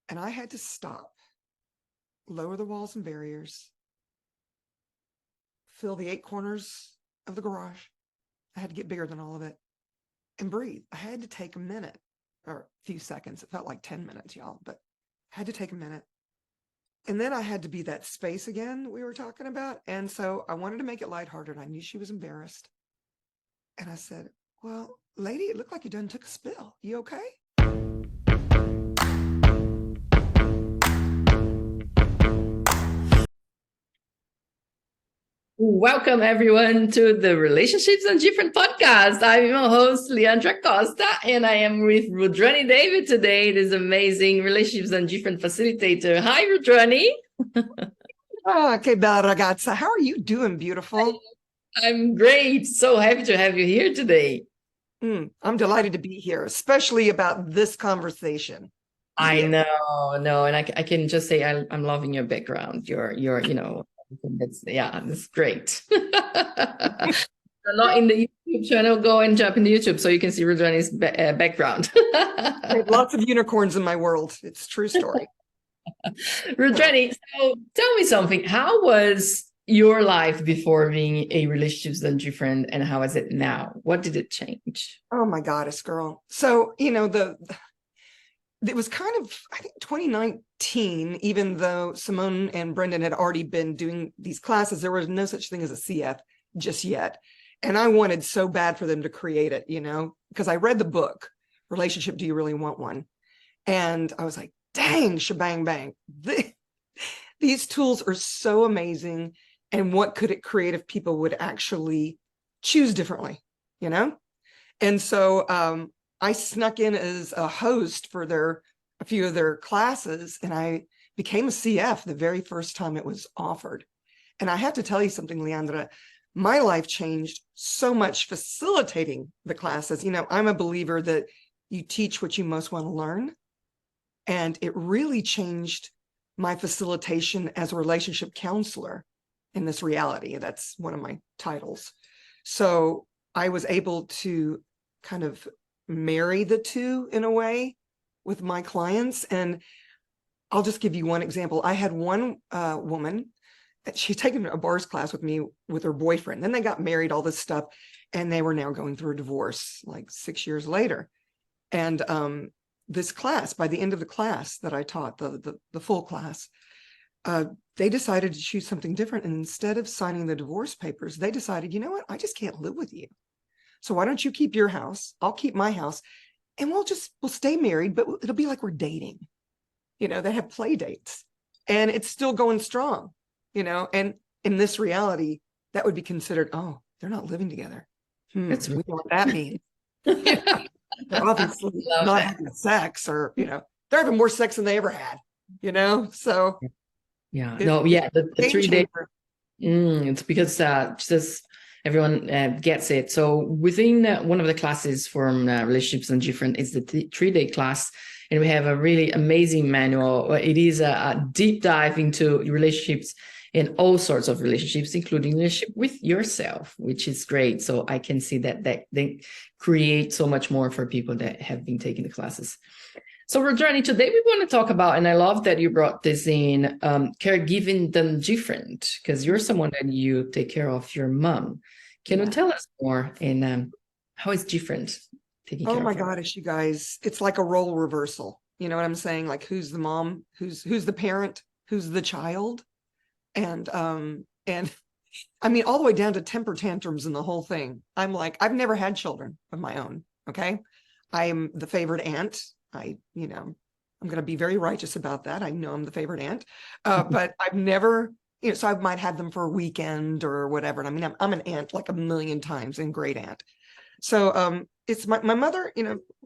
And I had to stop, lower the walls and barriers, fill the 8 corners of the garage. I had to get bigger than all of it and breathe. I had to take a minute or a few seconds. It felt like 10 minutes, y'all, but I had to take a minute. And then I had to be that space again we were talking about. And so I wanted to make it lighthearted. I knew she was embarrassed. And I said, well, lady, it looked like you done took a spill. You okay? Welcome everyone to the Relationships and Different podcast. I'm your host, Leandra Costa, and I am with Rudrani Devi today, this amazing Relationships and Different facilitator. Hi, Rudrani. Okay, bella ragazza. How are you doing, beautiful? I'm great. So happy to have you here today. I'm delighted to be here, especially about this conversation. I know, and I can just say I'm loving your background. Your that's great. Not in the YouTube channel, go and jump into YouTube so you can see Rudrani's background. I have lots of unicorns in my world. It's a true story. Rudrani, so tell me something. How was your life before being a Relationships and Different, and how is it now? What did it change? Oh my goddess, girl. So, it was kind of, I think, 2019, even though Simone and Brendan had already been doing these classes, there was no such thing as a CF just yet. And I wanted so bad for them to create it, because I read the book, Relationship, Do You Really Want One? And I was like, dang, shebang, bang. These tools are so amazing. And what could it create if people would actually choose differently, And so, I snuck in as a host for a few of their classes, and I became a CF the very first time it was offered. And I have to tell you something, Leandra, my life changed so much facilitating the classes. I'm a believer that you teach what you most want to learn. And it really changed my facilitation as a relationship counselor in this reality. That's one of my titles. So I was able to kind of marry the two in a way with my clients. And I'll just give you one example. I had one woman, she'd taken a bars class with me with her boyfriend. Then they got married, all this stuff, and they were now going through a divorce like 6 years later. And this class, by the end of the class that I taught, the full class, they decided to choose something different. And instead of signing the divorce papers, they decided, you know what, I just can't live with you. So why don't you keep your house? I'll keep my house, and we'll stay married, but it'll be like we're dating. They have play dates, and it's still going strong, and in this reality, that would be considered, oh, they're not living together. That's we know what that means. They're obviously not having sex, or, they're having more sex than they ever had, so. The 3 days. It's because just everyone gets it. So within one of the classes from Relationships and Different, it's the 3-day class, and we have a really amazing manual. It is a deep dive into relationships and all sorts of relationships, including relationship with yourself, which is great. So I can see that they create so much more for people that have been taking the classes. So Rudrani, today we want to talk about, and I love that you brought this in, caregiving them different, because you're someone that you take care of your mom. Can you tell us more in how it's different taking care of her? Oh my gosh, you guys, it's like a role reversal. You know what I'm saying? Like, who's the mom, who's the parent, who's the child? And I mean, all the way down to temper tantrums and the whole thing. I'm like, I've never had children of my own. Okay. I am the favorite aunt. I'm going to be very righteous about that. I know I'm the favorite aunt, but I've never, so I might have them for a weekend or whatever. And I mean, I'm an aunt like a million times, and great aunt. So it's my mother,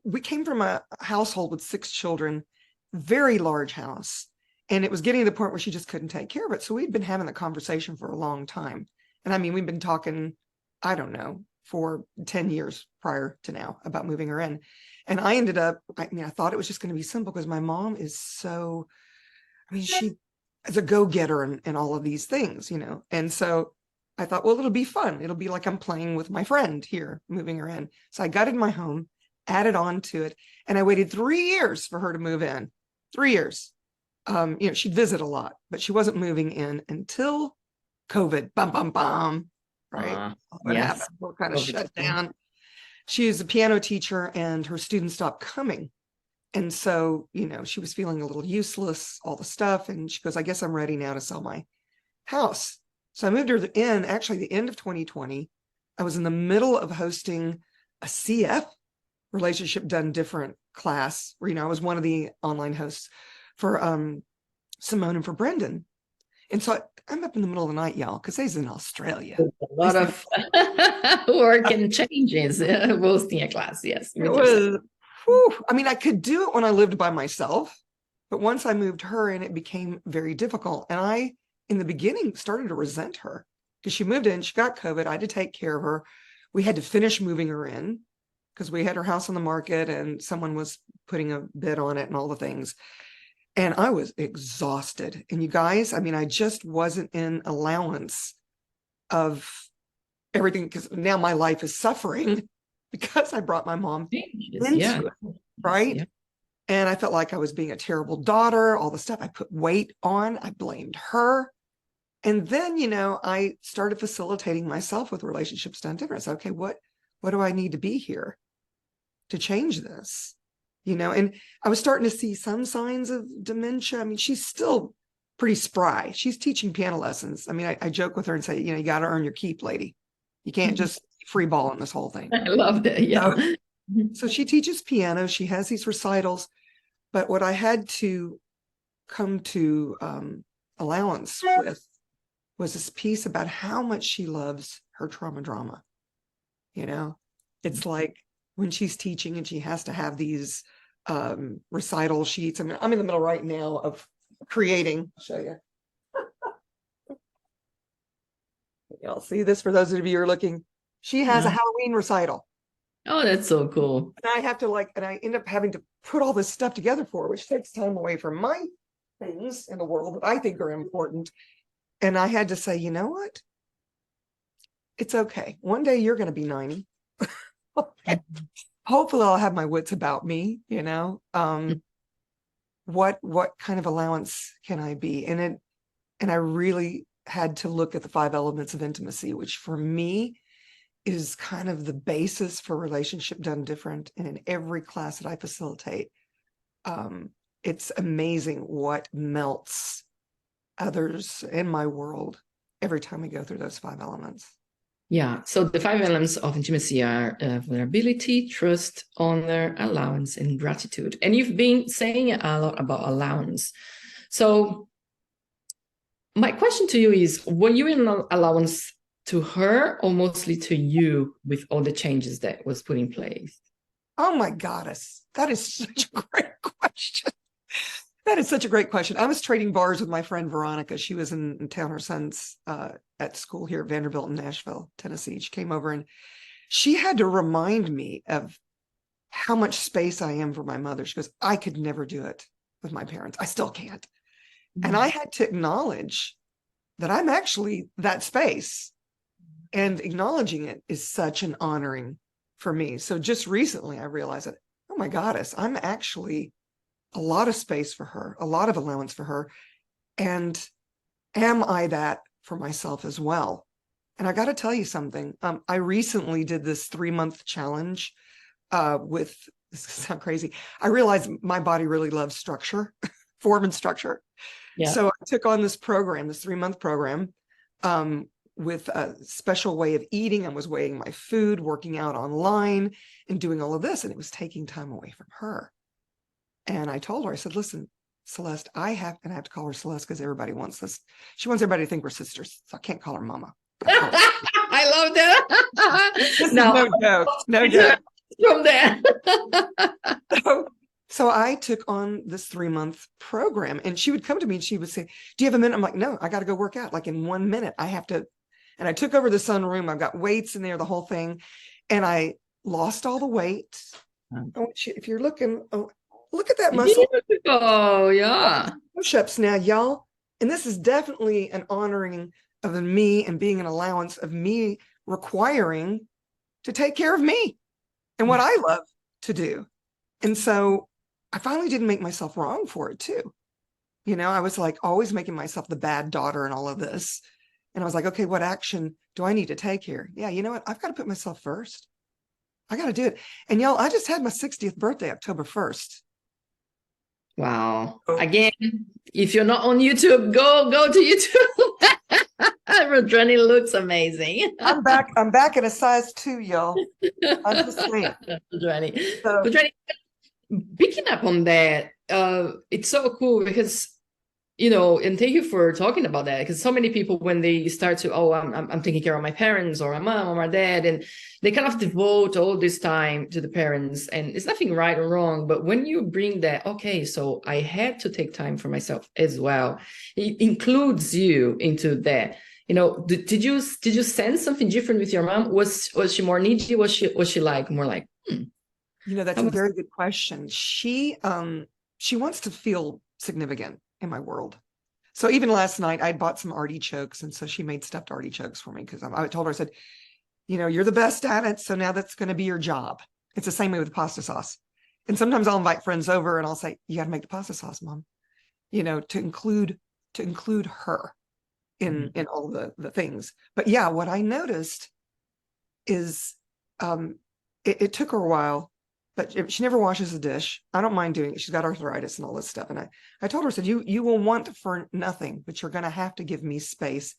we came from a household with 6 children, very large house. And it was getting to the point where she just couldn't take care of it. So we'd been having the conversation for a long time. And I mean, we've been talking, I don't know, for 10 years prior to now about moving her in. And I ended up, I thought it was just going to be simple because my mom is so, she is a go-getter and all of these things, And so I thought, well, it'll be fun. It'll be like I'm playing with my friend here, moving her in. So I gutted my home, added on to it, and I waited 3 years for her to move in. 3 years. She'd visit a lot, but she wasn't moving in until COVID. Bum, bum, bum. Right. What Yes. happened? We're kind of COVID. shut down. She is a piano teacher and her students stopped coming. And so, she was feeling a little useless, all the stuff. And she goes, I guess I'm ready now to sell my house. So I moved her in actually the end of 2020. I was in the middle of hosting a CF, relationship done different class, where, I was one of the online hosts for Simone and for Brendan. And so I'm up in the middle of the night, y'all, because he's in Australia. A lot of work and changes hosting a class. Yes. It was, whew. I mean, I could do it when I lived by myself, but once I moved her in, it became very difficult. And I, in the beginning, started to resent her because she moved in, she got COVID. I had to take care of her. We had to finish moving her in because we had her house on the market and someone was putting a bid on it and all the things. And I was exhausted. And you guys, I mean, I just wasn't in allowance of everything because now my life is suffering because I brought my mom into it, right? Yeah. And I felt like I was being a terrible daughter, all the stuff I put weight on, I blamed her. And then, I started facilitating myself with relationships done different. So, okay, what do I need to be here to change this? And I was starting to see some signs of dementia. I mean, she's still pretty spry. She's teaching piano lessons. I mean, I joke with her and say, you got to earn your keep, lady. You can't just free ball in this whole thing. I love that. Yeah. So she teaches piano. She has these recitals. But what I had to come to Allowance with was this piece about how much she loves her trauma drama. It's like when she's teaching and she has to have these recital sheets. I mean, I'm in the middle right now of creating. I'll show you. Y'all see this for those of you who are looking. She has a Halloween recital. Oh, that's so cool. And I have to and I end up having to put all this stuff together for her, which takes time away from my things in the world that I think are important. And I had to say, you know what? It's okay. One day you're going to be 90. Hopefully I'll have my wits about me, what kind of allowance can I be? And I really had to look at the 5 elements of intimacy, which for me is kind of the basis for relationship done different. And in every class that I facilitate, it's amazing what melts others in my world every time we go through those 5 elements. Yeah. So the 5 elements of intimacy are vulnerability, trust, honor, allowance, and gratitude. And you've been saying a lot about allowance. So my question to you is, were you in allowance to her or mostly to you with all the changes that was put in place? Oh my goddess, that is such a great question. That is such a great question. I was trading bars with my friend Veronica. She was in town. Her son's at school here at Vanderbilt in Nashville, Tennessee. She came over and she had to remind me of how much space I am for my mother. She goes, I could never do it with my parents. I still can't. Mm-hmm. And I had to acknowledge that I'm actually that space. And acknowledging it is such an honoring for me. So just recently I realized that, oh my goddess, I'm actually a lot of space for her, a lot of allowance for her. And am I that for myself as well? And I got to tell you something. I recently did this 3-month challenge with, this sounds crazy. I realized my body really loves structure, form and structure. Yeah. So I took on this program, this 3-month program with a special way of eating. I was weighing my food, working out online and doing all of this. And it was taking time away from her. And I told her, I said, listen, Celeste, I have to call her Celeste because everybody wants this. She wants everybody to think we're sisters. So I can't call her mama. I love that. No joke. No joke. From there. So I took on this 3-month program and she would come to me and she would say, do you have a minute? I'm like, no, I got to go work out. Like in 1 minute, I have to. And I took over the sunroom. I've got weights in there, the whole thing. And I lost all the weight. If you're looking, look at that muscle. Oh, yeah. Push-ups now, y'all. And this is definitely an honoring of me and being an allowance of me requiring to take care of me and what I love to do. And so I finally didn't make myself wrong for it too. You know, I was like always making myself the bad daughter and all of this. And I was like, okay, what action do I need to take here? Yeah, you know what? I've got to put myself first. I got to do it. And y'all, I just had my 60th birthday, October 1st. Wow. Oh. Again, if you're not on YouTube, go to YouTube. Rudrani looks amazing. I'm back at a size 2, y'all. I'm just saying. Rudrani. So, Rudrani, picking up on that, it's so cool because, you know, and thank you for talking about that, because so many people, when they start to, oh, I'm taking care of my parents or my mom or my dad, and they kind of devote all this time to the parents, and it's nothing right or wrong. But when you bring that, okay, so I had to take time for myself as well, it includes you into that. You know, did you sense something different with your mom? Was she more needy? Was she like more like, you know, that's a very good question. She wants to feel significant in my world. So even last night, I bought some artichokes, and so she made stuffed artichokes for me because I told her, I said, you know, you're the best at it, so now that's going to be your job. It's the same way with pasta sauce. And sometimes I'll invite friends over and I'll say, you got to make the pasta sauce, Mom, you know, to include her in all the things. But yeah, what I noticed is it took her a while, but she never washes a dish. I don't mind doing it. She's got arthritis and all this stuff. And I told her, I said, you will want for nothing, but you're going to have to give me space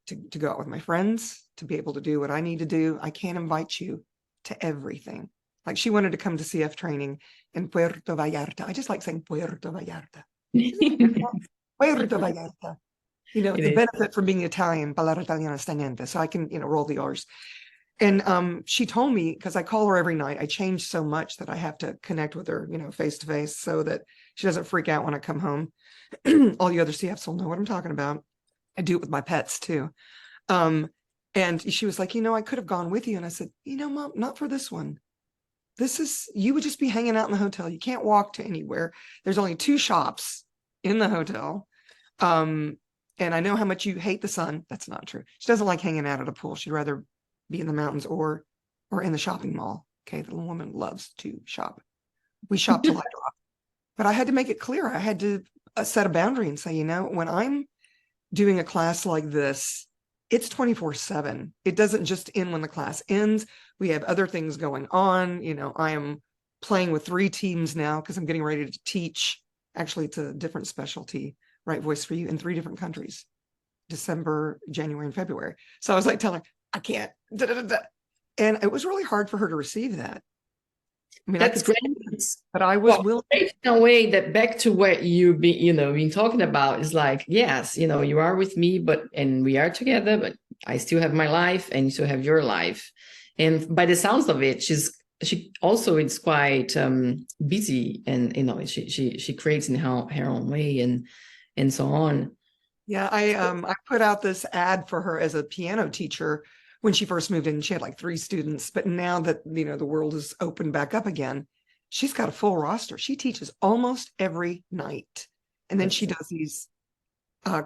to go out with my friends, to be able to do what I need to do. I can't invite you to everything. Like she wanted to come to CF training in Puerto Vallarta. I just like saying Puerto Vallarta. Puerto Vallarta. You know, the benefit from being Italian, palabra italiana sta niente, so I can, you know, roll the R's. And she told me, because I call her every night, I changed so much that I have to connect with her, you know, face to face, so that she doesn't freak out when I come home. All the other CFs will know what I'm talking about. I do it with my pets too. And she was like, you know, I could have gone with you. And I said, you know, Mom, not for this one. You would just be hanging out in the hotel. You can't walk to anywhere. There's only 2 shops in the hotel. And I know how much you hate the sun. That's not true. She doesn't like hanging out at a pool. She'd rather be in the mountains or in the shopping mall. Okay, the woman loves to shop. We shop till I drop. But I had to make it clear. I had to set a boundary and say, you know, when I'm doing a class like this, it's 24/7. It doesn't just end when the class ends. We have other things going on. You know, I am playing with 3 teams now because I'm getting ready to teach. Actually, it's a different specialty, right? Voice for You in 3 different countries, December, January, and February. So I was like telling her, I can't. And it was really hard for her to receive that. I mean, that's great. But I was willing. In a way, that back to what you been talking about is like, yes, you know, you are with me, and we are together, but I still have my life and you still have your life. And by the sounds of it, she also is quite busy, and you know, she creates in her own way and so on. Yeah, I put out this ad for her as a piano teacher when she first moved in. She had like 3 students, but now that, you know, the world is opened back up again, she's got a full roster. She teaches almost every night. And then she does these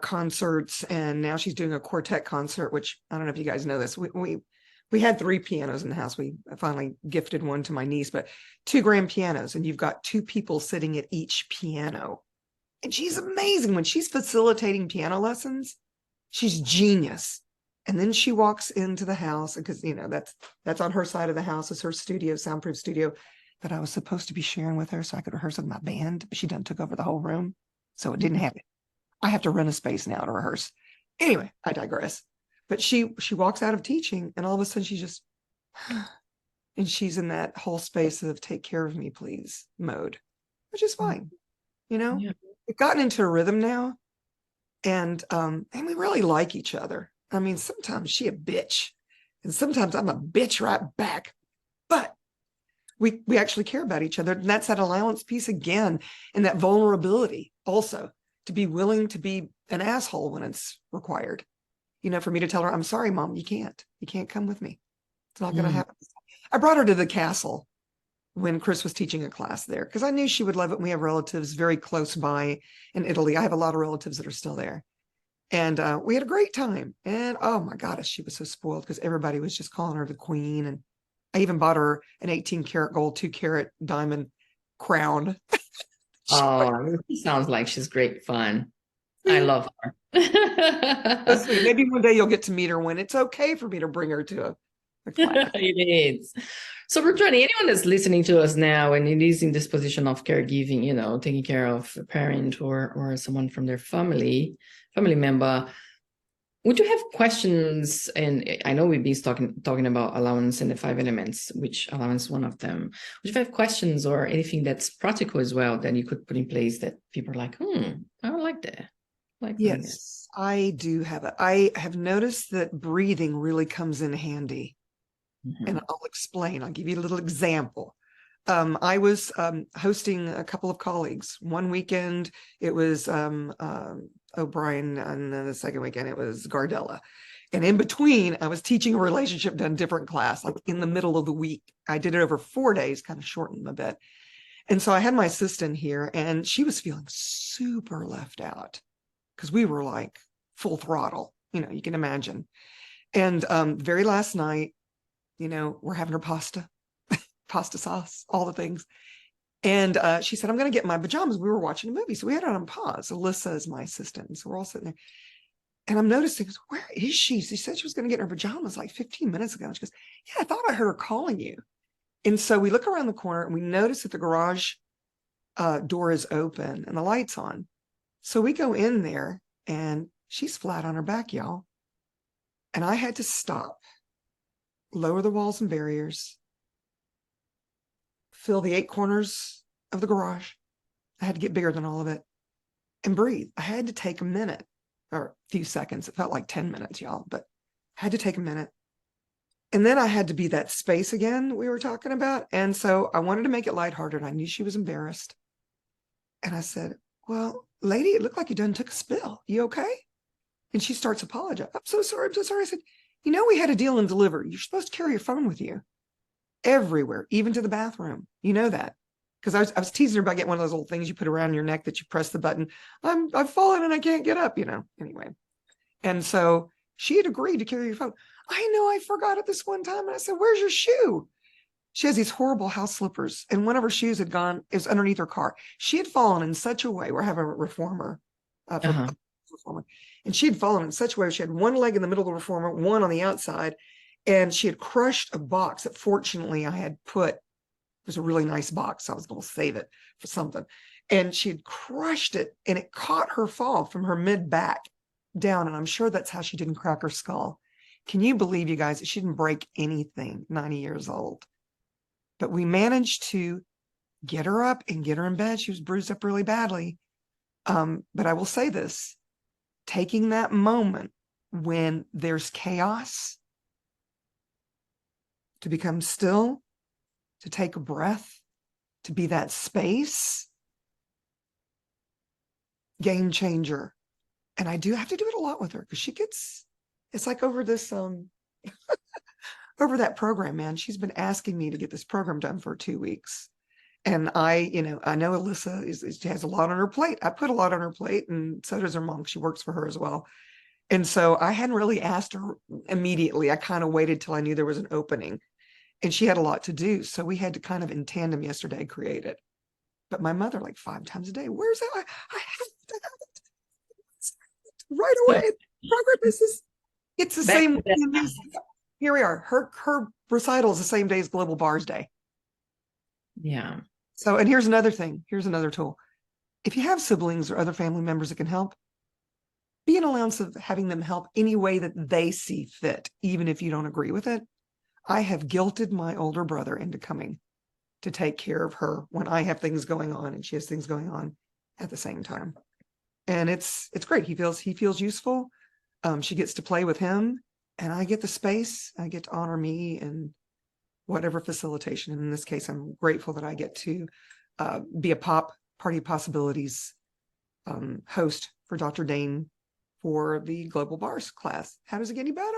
concerts, and now she's doing a quartet concert, which I don't know if you guys know this. We had 3 pianos in the house. We finally gifted one to my niece, but 2 grand pianos, and you've got 2 people sitting at each piano. And she's amazing. When she's facilitating piano lessons, she's genius. And then she walks into the house, because, you know, that's on her side of the house is her studio, soundproof studio, that I was supposed to be sharing with her so I could rehearse with my band, but she done took over the whole room. So it didn't happen. I have to rent a space now to rehearse. Anyway, I digress. But she walks out of teaching, and all of a sudden she's just, and she's in that whole space of take care of me, please mode, which is fine. You know, we've gotten into a rhythm now, and we really like each other. I mean, sometimes she a bitch, and sometimes I'm a bitch right back, but we actually care about each other. And that's that allowance piece again, and that vulnerability also, to be willing to be an asshole when it's required. You know, for me to tell her, I'm sorry, Mom, you can't come with me. It's not going to happen. I brought her to the castle when Chris was teaching a class there, because I knew she would love it. We have relatives very close by in Italy. I have a lot of relatives that are still there. And we had a great time. And oh my goddess, she was so spoiled because everybody was just calling her the queen. And I even bought her an 18 karat gold, 2 carat diamond crown. Oh, it sounds like she's great fun. I love her. That's sweet. Maybe one day you'll get to meet her when it's okay for me to bring her to a class. It is. So, Rudrani, anyone that's listening to us now and it is in this position of caregiving, taking care of a parent or someone from their family member, would you have questions? And I know we've been talking about allowance and the 5 elements, which allowance is one of them. Would you have questions or anything that's practical as well that you could put in place that people are like, I don't like that. Yes, I do have it. I have noticed that breathing really comes in handy. And I'll explain. I'll give you a little example. I was hosting a couple of colleagues. One weekend, it was O'Brien, and then the second weekend, it was Gardella. And in between, I was teaching a relationship done different class, like in the middle of the week. I did it over 4 days, kind of shortened them a bit. And so I had my assistant here, and she was feeling super left out because we were like full throttle, you can imagine. And very last night, we're having her pasta sauce, all the things. And she said, I'm going to get my pajamas. We were watching a movie, so we had it on pause. Alyssa is my assistant. And so we're all sitting there. And I'm noticing, where is she? She said she was going to get her pajamas like 15 minutes ago. And she goes, yeah, I thought I heard her calling you. And so we look around the corner and we notice that the garage door is open and the light's on. So we go in there and she's flat on her back, y'all. And I had to stop, lower the walls and barriers, fill the 8 corners of the garage. I had to get bigger than all of it and breathe. I had to take a minute or a few seconds. It felt like 10 minutes, y'all, but I had to take a minute. And then I had to be that space again we were talking about. And so I wanted to make it lighthearted. I knew she was embarrassed. And I said, well, lady, it looked like you done took a spill. You okay? And she starts apologizing. I'm so sorry. I'm so sorry. I said, we had a deal and deliver. You're supposed to carry your phone with you everywhere, even to the bathroom. You know that. Because I was teasing her about getting one of those little things you put around your neck that you press the button. I've fallen and I can't get up, anyway. And so she had agreed to carry your phone. I know I forgot it this one time. And I said, where's your shoe? She has these horrible house slippers, and one of her shoes had gone, it was underneath her car. She had fallen in such a way, we're having a reformer, reformer, and she had fallen in such a way, she had one leg in the middle of the reformer, one on the outside, and she had crushed a box that fortunately I had put, it was a really nice box, so I was going to save it for something. And she had crushed it, and it caught her fall from her mid-back down, and I'm sure that's how she didn't crack her skull. Can you believe, you guys, that she didn't break anything, 90 years old? But we managed to get her up and get her in bed. She was bruised up really badly. But I will say this, taking that moment when there's chaos, to become still, to take a breath, to be that space, game changer. And I do have to do it a lot with her because it's like over this, over that program, man. She's been asking me to get this program done for 2 weeks. And I know Alyssa she has a lot on her plate. I put a lot on her plate, and so does her mom. She works for her as well. And so I hadn't really asked her immediately. I kind of waited till I knew there was an opening, and she had a lot to do. So we had to kind of in tandem yesterday create it. But my mother, like 5 times a day, where's that? I have to have it right away. Program is it's the same. Here we are. Her recital is the same day as Global Bars Day. Yeah. So, and here's another thing. Here's another tool. If you have siblings or other family members that can help, be an allowance of having them help any way that they see fit, even if you don't agree with it. I have guilted my older brother into coming to take care of her when I have things going on and she has things going on at the same time. And it's great. He feels useful. She gets to play with him. And I get the space, I get to honor me and whatever facilitation. And in this case, I'm grateful that I get to be a Party of Possibilities host for Dr. Dane for the Global Bars class. How does it get any better?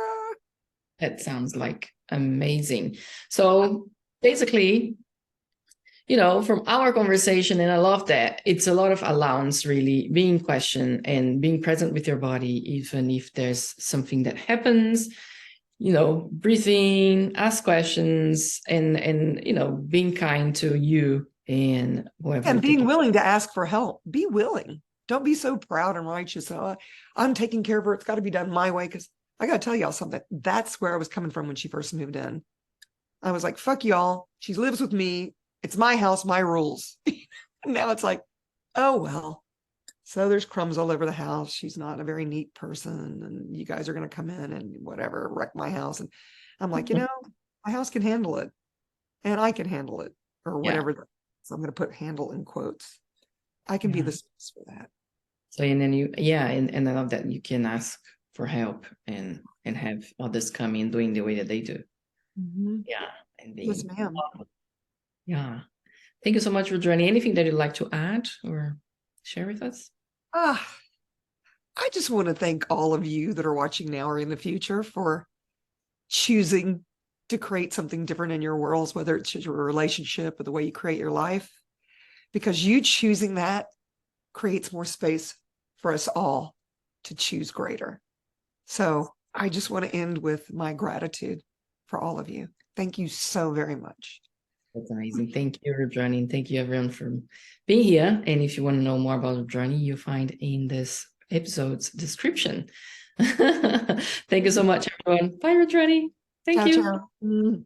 That sounds like amazing. So basically, from our conversation, and I love that, it's a lot of allowance, really, being questioned and being present with your body, even if there's something that happens, breathing, ask questions, and being kind to you and whoever. And being willing to ask for help. Be willing. Don't be so proud and righteous. Oh, I'm taking care of her. It's got to be done my way. Because I got to tell y'all something. That's where I was coming from when she first moved in. I was like, fuck y'all. She lives with me. It's my house, my rules. Now it's like, oh, well. So there's crumbs all over the house. She's not a very neat person. And you guys are going to come in and whatever, wreck my house. And I'm like, my house can handle it. And I can handle it. Or whatever. Yeah. So I'm going to put handle in quotes. I can be the space for that. So, and then and I love that you can ask for help and have others come in doing the way that they do. Mm-hmm. Yeah. And yes, ma'am. Yeah. Thank you so much, Rudrani. Anything that you'd like to add or share with us? I just want to thank all of you that are watching now or in the future for choosing to create something different in your worlds, whether it's your relationship or the way you create your life, because you choosing that creates more space for us all to choose greater. So I just want to end with my gratitude for all of you. Thank you so very much. That's amazing. Thank you, Rudrani, and thank you everyone for being here. And if you want to know more about Rudrani, you'll find in this episode's description. Thank you so much, everyone. Bye, Rudrani. Thank you. Ciao.